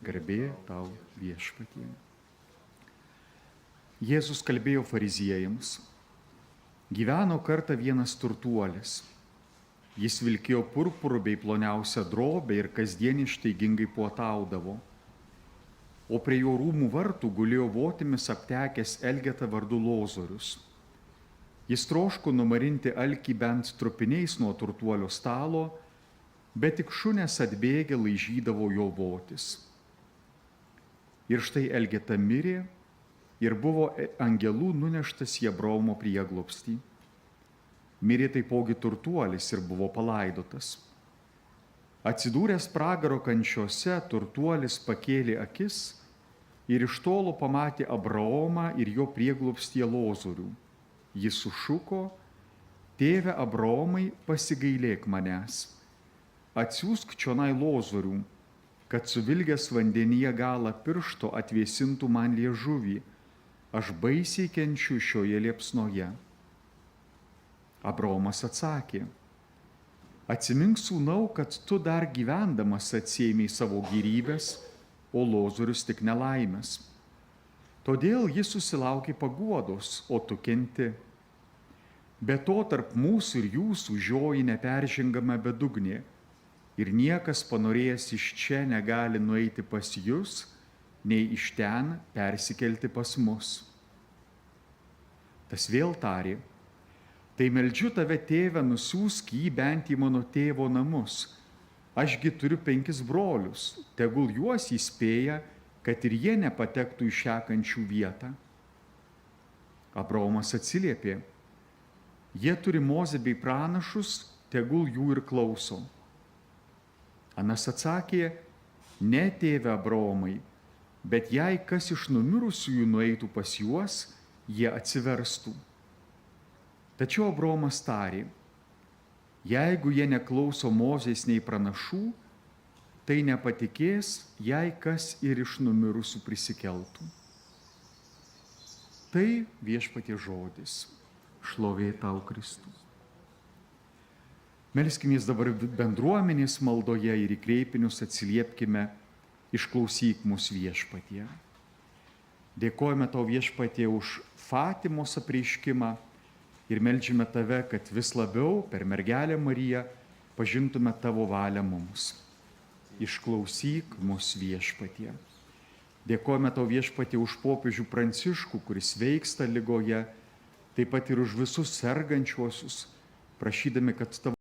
Garbė tau viešpatie. Jėzus kalbėjo fariziejams. Gyveno kartą vienas turtuolis. Jis vilkėjo purpuru bei ploniausią drobę ir kasdien ištaigingai puotaudavo. O prie jo rūmų vartų gulėjo votimis aptekęs Elgeta vardu Lozorius. Jis troško numarinti alkį bent trupiniais nuo turtuolio stalo, bet tik šunės atbėgę laižydavo jo votis. Ir štai Elgeta mirė ir buvo angelų nuneštas į Abraomo prieglobstį. Mirė taipogi turtuolis ir buvo palaidotas. Atsidūręs pragaro kančiose, turtuolis pakėlė akis ir iš tolo pamatė Abraomą ir jo prieglobstyje Lozorių. Jis sušuko: Tėve Abraomai, pasigailėk manęs. Atsiųsk čionai Lozorių, kad suvilgęs vandenyje galą piršto atvėsintų man liežuvį. Aš baisiai kenčiu šioje liepsnoje. Abraomas atsakė: Atsimink, sūnau, kad tu dar gyvendamas atsiėmei savo gyvybės, o Lozorius tik nelaimės. Todėl jis susilaukė paguodos, o tu kenti. Be to tarp mūsų ir jūsų žioji neperžengama bedugnė, ir niekas panorėjęs iš čia negali nueiti pas jus, nei iš ten persikelti pas mus. Tas vėl tarė: Tai meldžiu tave, tėve, nusiųsk jį bent į mano tėvo namus. Ašgi turiu 5 brolius, tegul juos įspėja, kad ir jie nepatektų į šią kančių vietą. Abraomas atsiliepė: Jie turi Mozę bei pranašus, tegul jų ir klauso. Anas atsakė: Ne, tėve Abraomai, bet jei kas iš numirusiųjų nueitų pas juos, jie atsiverstų. Tačiau Abraomas tarė: Jeigu jie neklauso Mozės nei pranašų, tai nepatikės, jei kas ir iš numirusių prisikeltų. Tai viešpaties žodis. Šlovė tau, Kristus. Melskimės dabar bendruomenės maldoje ir į kreipinius atsiliepkime: Išklausyk mus, viešpatie. Dėkojame tau, viešpatie, už Fatimos apreiškimą ir meldžiame tave, kad vis labiau per mergelę Mariją pažintume tavo valią mums. Išklausyk mus, viešpatie. Dėkojame tau, viešpatie, už popiežių Pranciškų, kuris sveiksta ligoje, taip pat ir už visus sergančiuosius, prašydami, kad tavo